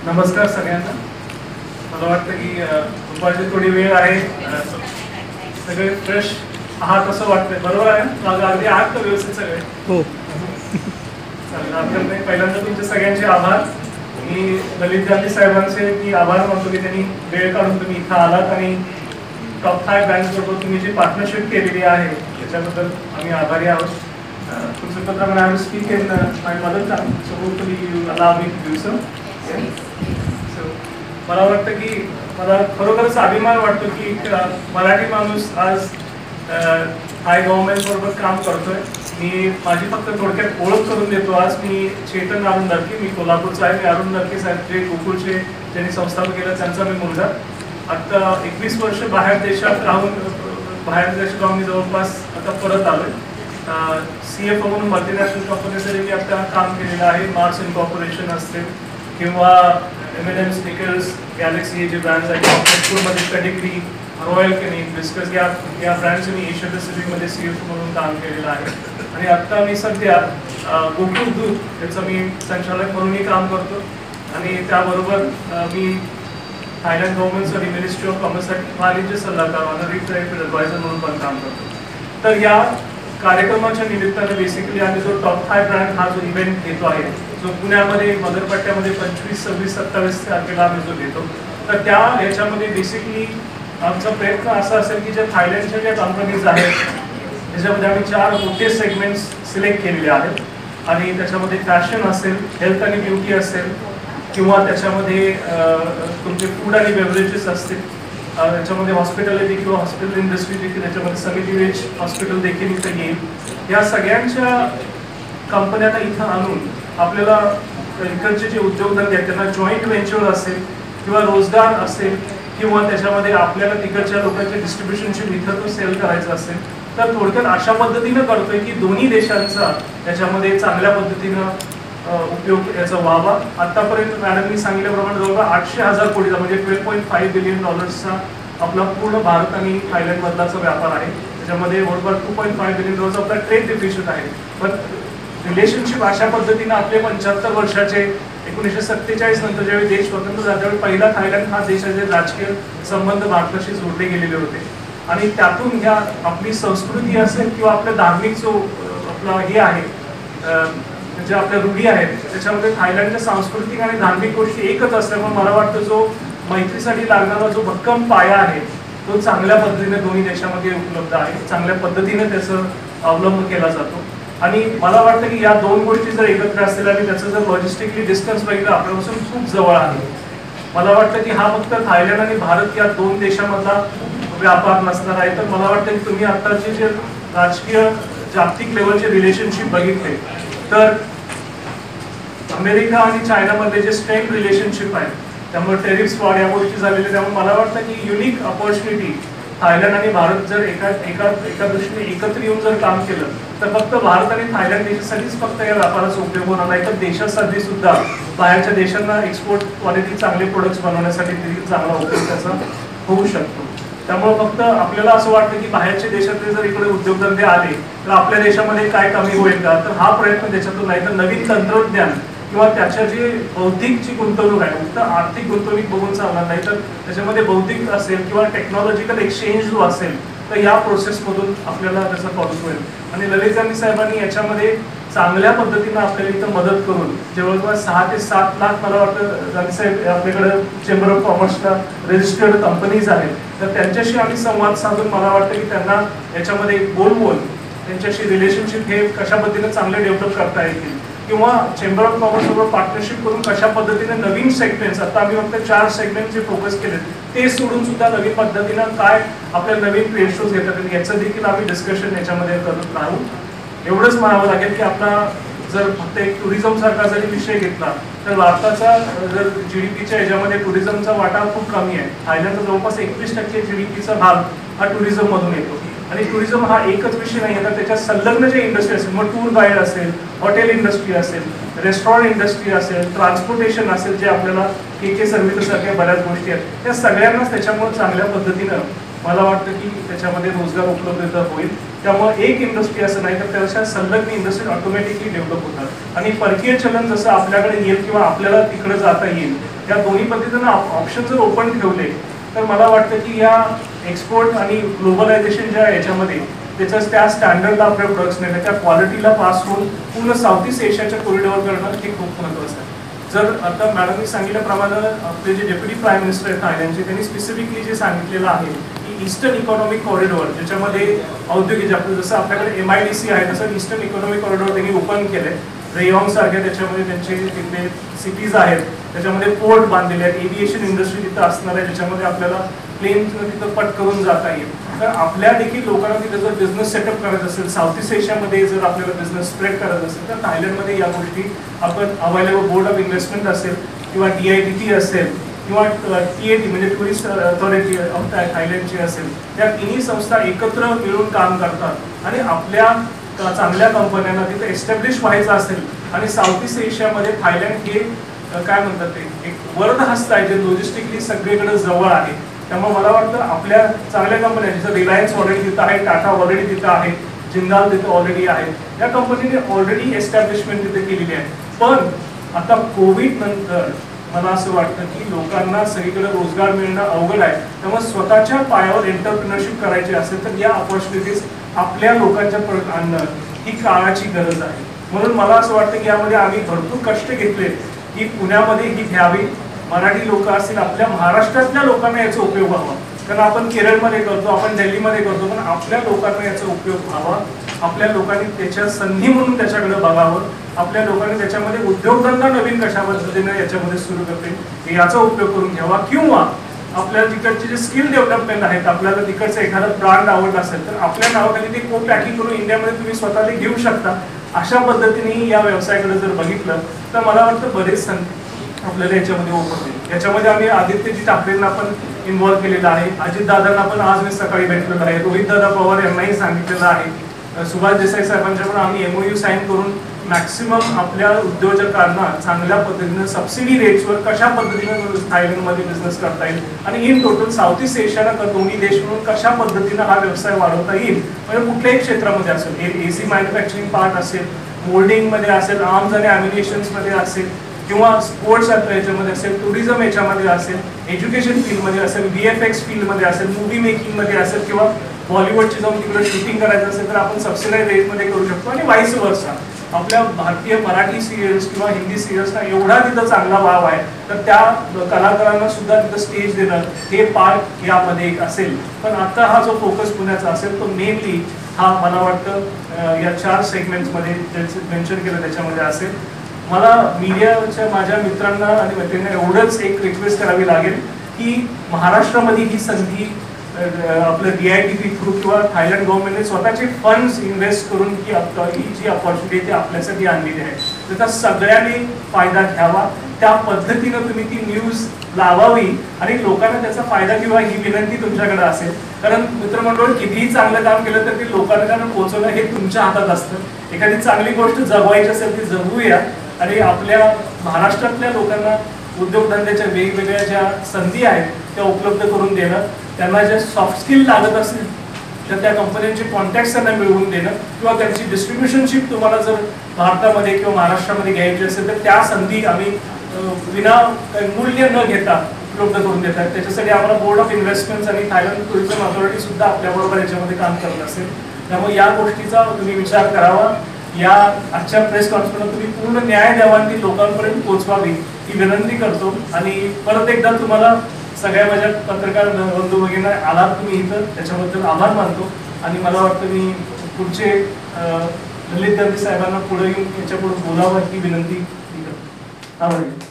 नमस्कार सगळ्यांना. मला वाटतं की दुपारची थोडी वेळ आहे, सगळे फ्रेश आहात असं वाटतंय. बरोबर आहे ना? अगदी आहात तर व्यवस्थित सगळे? हो. चालेल. पहिल्यांदा तुमचे सगळ्यांचे आभार. मी ललित गांधी साहेबांचे मी आभार मानतो की त्यांनी वेळ काढून तुम्ही इथं आलात आणि टॉप 5 बँक्सबरोबर तुम्ही जी पार्टनरशिप केलेली आहे त्याच्याबद्दल आम्ही आभारी आहोत. तुमचं I will speak in my mother tongue, so hopefully you allow me to do so. So, मला वाटतं की मला खरोखरच अभिमान वाटतो की मराठी माणूस आज हाय गव्हर्नमेंट बरोबर काम करतोय. मी माझी फक्त थोडक्यात ओळख करून देतो. आज मी चेतन अरुण नरके, मी कोल्हापूरचा आहे. मी अरुण नरके साहेब जे गोकुळचे ज्यांनी संस्थापन केलं त्यांचा मी मुलगा. आता 21 वर्ष बाहेर देशात राहून मी जवळपास आता परत आलोय. CFO म्हणून मल्टीनॅशनल कंपनीसाठी मी आता काम केलेलं आहे. मार्स इनकॉर्पोरेशन असतील किंवा M&M स्निकर्स, गॅलेक्सी हे जे ब्रँड्स आहेत, फूडमध्ये पेडिग्री, रॉयल केनिंग, बिस्कस या ब्रँडचे मी एशिया पॅसिफिकमध्ये CFO म्हणून काम केलेलं आहे. आणि आत्ता मी सध्या गोकुळ दूध याचं मी संचालक म्हणूनही काम करतो. आणि त्याबरोबर मी थायलंड गव्हर्नमेंट आणि मिनिस्ट्री ऑफ कॉमर्ससाठी वाणिज्य सल्लागार ऑनरी डायरेक्टर ॲडवायझर म्हणून पण काम करतो. तर या कार्यक्रमाच्या निमित्ताने बेसिकली आम्ही जो टॉप 5 ब्रँड हा जो इव्हेंट घेतो आहे, जो पुण्यामध्ये मदरपट्ट्यामध्ये 25, 26, 27 तारखेला आम्ही जो घेतो, तर त्या याच्यामध्ये बेसिकली आमचा प्रयत्न असा असेल की ज्या थायलंडच्या ज्या कंपनीज आहेत त्याच्यामध्ये आम्ही 4 मोठे सेगमेंट्स सिलेक्ट केलेले आहेत. आणि त्याच्यामध्ये फॅशन असेल, हेल्थ आणि ब्युटी असेल किंवा त्याच्यामध्ये तुमचे फूड आणि बेवरेजेस असतील, त्याच्यामध्ये हॉस्पिटॅलिटी किंवा हॉस्पिटल इंडस्ट्री देखील, त्याच्यामध्ये समिती वेज हॉस्पिटल देखील इथं येईल. या सगळ्यांच्या कंपन्यांना इथं आणून आपल्याला इकडचे जे उद्योगधंदे आहेत त्यांना जॉईंट व्हेंचर असेल किंवा रोजगार असेल किंवा त्याच्यामध्ये आपल्याला तिकडच्या लोकांच्या डिस्ट्रीब्युशनची इथं तो सेल करायचं असेल, तर थोडक्यात अशा पद्धतीनं करतोय की दोन्ही देशांचा त्याच्यामध्ये चांगल्या पद्धतीनं उपयोग याचा व्हावा. आतापर्यंत मॅडमनी सांगितल्याप्रमाणे जवळपास 800,000 कोटीचा म्हणजे $12.5 बिलियन आपला पूर्ण भारत आणि थायलंड मधलाचा व्यापार आहे. त्याच्यामध्ये जवळपास $2.5 बिलियन आपला ट्रेड डिफिशिट आहे. पण रिलेशनशिप अशा पद्धतीनं आपले 75 वर्षाचे 1947 नंतर ज्यावेळी देश स्वतंत्र झाला त्यावेळी पहिला थायलंड हा देशाचे राजकीय संबंध भारताशी जोडले गेलेले होते. आणि त्यातून ह्या आपली संस्कृती असेल किंवा आपल्या धार्मिक जो आपला हे आहे म्हणजे आपल्या रूढी आहेत त्याच्यामध्ये थायलंडच्या सांस्कृतिक आणि धार्मिक गोष्टी एकच असल्यामुळे मला वाटतं जो मैत्रीसाठी लागणारा जो भक्कम पाया आहे तो चांगल्या पद्धतीने दोन्ही देशामध्ये उपलब्ध आहे. चांगल्या पद्धतीने त्याचं अवलंब केला जातो. आणि मला वाटतं की या दोन गोष्टी जर एकत्र असतील आणि त्याचं जर लॉजिस्टिकली डिस्टन्स बघितलं आपल्यापासून खूप जवळ आहे. मला वाटतं की हा फक्त थायलंड आणि भारत या दोन देशामधला व्यापार नसणार आहे. तर मला वाटतं की तुम्ही आताचे जे राजकीय जागतिक लेवलचे रिलेशनशिप बघितले तर अमेरिका आणि चायनामध्ये जे स्ट्रेंथ रिलेशनशिप आहे त्यामुळे टेरिफ्स वाढ या गोष्टी झालेल्या. त्यामुळे मला वाटतं की युनिक अपॉर्च्युनिटी थायलंड आणि भारत जर एका दृष्टीने एकत्र येऊन जर काम केलं तर फक्त भारत आणि थायलंड देशासाठीच फक्त या व्यापाराचा उपयोग होणार नाही तर देशासाठी सुद्धा बाहेरच्या देशांना एक्सपोर्ट क्वालिटी चांगले प्रोडक्ट्स बनवण्यासाठी देखील चांगला उपयोग त्याचा होऊ शकतो. त्यामुळे फक्त आपल्याला असं वाटतं की बाहेरच्या देशातले जर इकडे उद्योगधंदे आले तर आपल्या देशामध्ये काय कमी होईल का, तर हा प्रयत्न त्याच्यातून नाही तर नवीन तंत्रज्ञान किंवा त्याच्या जे बौद्धिक जी गुंतवणूक आहे फक्त आर्थिक गुंतवणूक बघून चालणार नाही तर त्याच्यामध्ये बौद्धिक असेल किंवा टेक्नॉलॉजिकल एक्सचेंज जो असेल तर या प्रोसेसमधून आपल्याला त्याचा फॉलो होईल. आणि ललित गांधी साहेबांनी याच्यामध्ये चांगल्या पद्धतीनं आपल्याला इथं मदत करून जवळपास 6 ते 7 लाख मला वाटतं गांधी साहेब आपल्याकडे चेंबर ऑफ कॉमर्सला रजिस्टर्ड कंपनीज आहेत तर त्यांच्याशी आम्ही संवाद साधून मला वाटतं की त्यांना याच्यामध्ये बोल त्यांच्याशी रिलेशनशिप हे कशा पद्धतीने चांगले डेव्हलप करता येतील किंवा चेंबर ऑफ कॉमर्स बरोबर पार्टनरशिप करून कशा पद्धतीने नवीन सेगमेंट्स आता आम्ही फक्त 4 सेगमेंट जे फोकस केले ते सोडून सुद्धा नवीन पद्धतीनं काय आपल्याला नवीन ट्रेड शोज घेतात आणि याचं देखील आम्ही डिस्कशन याच्यामध्ये करत राहू. एवढंच म्हणावं लागेल की आपला जर फक्त एक टुरिझम सारखा जरी विषय घेतला तर भारताचा जर GDPच्या याच्यामध्ये टुरिझमचा वाटा खूप कमी आहे. थायलंडचा जवळपास 21% GDPचा भाग हा टुरिझम मधून येतो. आणि टुरिझम हा एकच विषय नाही तर त्याच्या संलग्न जे इंडस्ट्री असेल मग टूर गाईड असेल, हॉटेल इंडस्ट्री असेल, रेस्टॉरंट इंडस्ट्री असेल, ट्रान्सपोर्टेशन असेल जे आपल्याला KK सर्व्हिसेस सारख्या बऱ्याच गोष्टी आहेत त्या सगळ्यांनाच त्याच्यामुळे चांगल्या पद्धतीनं मला वाटतं की त्याच्यामध्ये रोजगार उपलब्धता होईल. त्यामुळे एक इंडस्ट्री असं नाही तर त्याच्या संलग्न इंडस्ट्री ऑटोमॅटिकली डेव्हलप होतात आणि परकीय चलन जसं आपल्याकडे येईल किंवा आपल्याला तिकडे जाता येईल, या दोन्ही पद्धतीनं ऑप्शन जर ओपन ठेवले तर मला वाटतं की या एक्सपोर्ट आणि ग्लोबलायझेशन ज्या याच्यामध्ये त्याच्याच त्या स्टँडर्डला आपल्या प्रोडक्ट्स नाही त्या क्वालिटीला पास होऊन पूर्ण साऊथ ईस्ट एशियाच्या कॉरिडॉर करणं हे खूप महत्त्वाचं आहे. जर आता मॅडमनी सांगितल्याप्रमाणे आपले जे डेप्युटी प्राईम मिनिस्टर आहेत थायलंडचे त्यांनी स्पेसिफिकली जे सांगितलेलं आहे की ईस्टर्न इकॉनॉमिक कॉरिडॉर ज्याच्यामध्ये औद्योगिक आपलं जसं आपल्याकडे MIDC आहे तसं ईस्टर्न इकॉनॉमिक कॉरिडॉर त्यांनी ओपन केलंय. रेयॉंग सारख्या त्याच्यामध्ये त्यांचे तिथले सिटीज आहेत, त्याच्यामध्ये पोर्ट बांधलेले आहेत, एव्हिएशन इंडस्ट्री तिथं असणार आहे ज्याच्यामध्ये आपल्याला प्लेन तिथं पट करून जाता येईल. तर आपल्या देखील लोकांना तिथं जर बिझनेस सेटअप करायचं असेल, साऊथ ईस्ट एशियामध्ये जर आपल्याला बिझनेस स्प्रेड करायचं असेल तर थायलंडमध्ये या गोष्टी आपण अवेलेबल बोर्ड ऑफ इन्व्हेस्टमेंट असेल किंवा DITT असेल किंवा TAT म्हणजे टुरिस्ट अथॉरिटी ऑफ थायलंडची असेल, त्या तिन्ही संस्था एकत्र मिळून काम करतात आणि आपल्या चांगल्या कंपन्यांना तिथे एस्टॅब्लिश व्हायचं असेल आणि साऊथ ईस्ट एशियामध्ये थायलंड हे काय म्हणतात ते एक वरदहस्त आहे जे लॉजिस्टिकली सगळीकडे जवळ आहे. त्यामुळे मला वाटतं आपल्या चांगल्या कंपन्या जसं रिलायन्स ऑलरेडी तिथं आहे, टाटा ऑलरेडी तिथं आहे, जिंदाल तिथं ऑलरेडी आहे, या कंपनीने ऑलरेडी एस्टॅब्लिशमेंट तिथे केलेली आहे. पण आता कोविड नंतर मला असं वाटतं की लोकांना सगळीकडे रोजगार मिळणं अवघड आहे. त्यामुळे स्वतःच्या पायावर एंटरप्रिनरशिप करायची असेल तर या ऑपॉर्च्युनिटीज आपल्या लोकांच्या परत आणणं ही काळाची गरज आहे. म्हणून मला असं वाटतं की यामध्ये आम्ही भरपूर कष्ट घेतले की पुण्यामध्ये ही घ्यावी, मराठी लोक असतील, आपल्या महाराष्ट्रातल्या लोकांना याचा उपयोग व्हावा. कारण आपण केरळमध्ये करतो, आपण दिल्लीमध्ये करतो, पण आपल्या लोकांना याचा उपयोग व्हावा. आपल्या लोकांनी त्याच्या संधी म्हणून त्याच्याकडे बघावं. आपल्या लोकांनी त्याच्यामध्ये उद्योगधंदा नवीन कशा पद्धतीने याच्यामध्ये सुरू करते याचा उपयोग करून घ्यावा. किंवा आपल्या तिकडचे जे स्किल डेव्हलपमेंट आहेत, आपल्याला तिकडचं एखादं ब्रँड आवडत असेल तर आपल्या नावाखाली ते पॅकिंग करून इंडियामध्ये तुम्ही स्वतः ते घेऊ शकता. अशा पद्धतीने या व्यवसायाकडे जर बघितलं तर मला वाटतं बरेच संधी आपल्याला याच्यामध्ये ओपन. याच्यामध्ये आम्ही आदित्यजी ठाकरेंना पण इन्व्हॉल्व्ह केलेलं आहे, अजितदादांना पण आज मी सकाळी भेटलेलं आहे, रोहितदादा पवार यांनाही सांगितलेलं आहे, सुभाष देसाई साहेबांच्या पण आम्ही MOU साईन करून मॅक्सिमम आपल्या उद्योजकांना चांगल्या पद्धतीने सबसिडी रेट्सवर कशा पद्धतीने थायलंडमध्ये बिझनेस करता येईल आणि इन टोटल साऊथ ईस्ट एशियाला दोन्ही देश म्हणून कशा पद्धतीने हा व्यवसाय वाढवता येईल. म्हणजे कुठल्याही क्षेत्रामध्ये असेल, AC मॅन्युफॅक्चरिंग पार्ट असेल, मोल्डिंगमध्ये असेल, आर्म्स आणि ॲम्युनिशन्समध्ये असेल किंवा स्पोर्ट्स याच्यामध्ये असेल, टुरिझम याच्यामध्ये असेल, एज्युकेशन फील्डमध्ये असेल, VFX फील्डमध्ये असेल, मूवी मेकिंगमध्ये असेल किंवा बॉलिवूडची जाऊन तिकडे शूटिंग करायचं असेल तर आपण सबसिडाइज रेटमध्ये करू शकतो. आणि वाईस वर्सा आपल्या भारतीय मराठी सिरियल्स किंवा हिंदी सिरियल्सना एवढा तिथं चांगला भाव आहे तर त्या कलाकारांना सुद्धा तिथं स्टेज देणं हे पार्ट यामध्ये एक असेल. पण आता हा जो फोकस पुण्याचा असेल तो मेनली हा मला वाटतं या 4 सेगमेंट्समध्ये मेन्शन केलं त्याच्यामध्ये असेल. मला मीडियाच्या माझ्या मित्रांना आणि मैत्रिणींना एवढंच एक रिक्वेस्ट करावी लागेल की महाराष्ट्रामध्ये ही संधी आपलं DITT थ्रू किंवा थायलंड गव्हर्नमेंटने स्वतःचे फंड्स इन्व्हेस्ट करून ही जी अपॉर्च्युनिटी ती आपल्यासाठी आणलेली आहे त्याचा सगळ्यांनी फायदा घ्यावा. त्या पद्धतीनं तुम्ही ती न्यूज लावावी आणि लोकांना त्याचा फायदा घ्यावा ही विनंती तुमच्याकडे असेल. कारण मित्रमंडळ कितीही चांगलं काम केलं तर ते लोकांना पोहोचवणं हे तुमच्या हातात असतं. एखादी चांगली गोष्ट जगवायची असेल ती जगवूया आणि आपल्या महाराष्ट्रातल्या लोकांना उद्योगधंद्याच्या वेगवेगळ्या ज्या संधी आहेत त्या उपलब्ध करून देणं, त्यांना जे सॉफ्ट स्किल लागत असतील तर त्या कंपन्यांचे कॉन्टॅक्ट त्यांना मिळवून देणं किंवा त्यांची डिस्ट्रीब्युशनशिप तुम्हाला जर भारतामध्ये किंवा महाराष्ट्रामध्ये घ्यायची असेल तर त्या संधी आम्ही विना मूल्य न घेता उपलब्ध करून देतात. त्याच्यासाठी आम्हाला बोर्ड ऑफ इन्व्हेस्टमेंट्स आणि थायलंड टुरिझम अथॉरिटी सुद्धा आपल्याबरोबर याच्यामध्ये काम करत असेल. त्यामुळे या गोष्टीचा तुम्ही विचार करावा. या आजच्या प्रेस कॉन्फरन्स तुम्ही पूर्ण न्याय द्यावा आणि ती लोकांपर्यंत पोहोचवावी ही विनंती करतो. आणि परत एकदा तुम्हाला सगळ्या माझ्या पत्रकार बंधू भगिनींना आलात तुम्ही इथं त्याच्याबद्दल आभार मानतो. आणि मला वाटतं मी पुढचे ललित गांधी साहेबांना पुढे येऊन याच्यापुढे बोलावं ही विनंती करतो. आभार.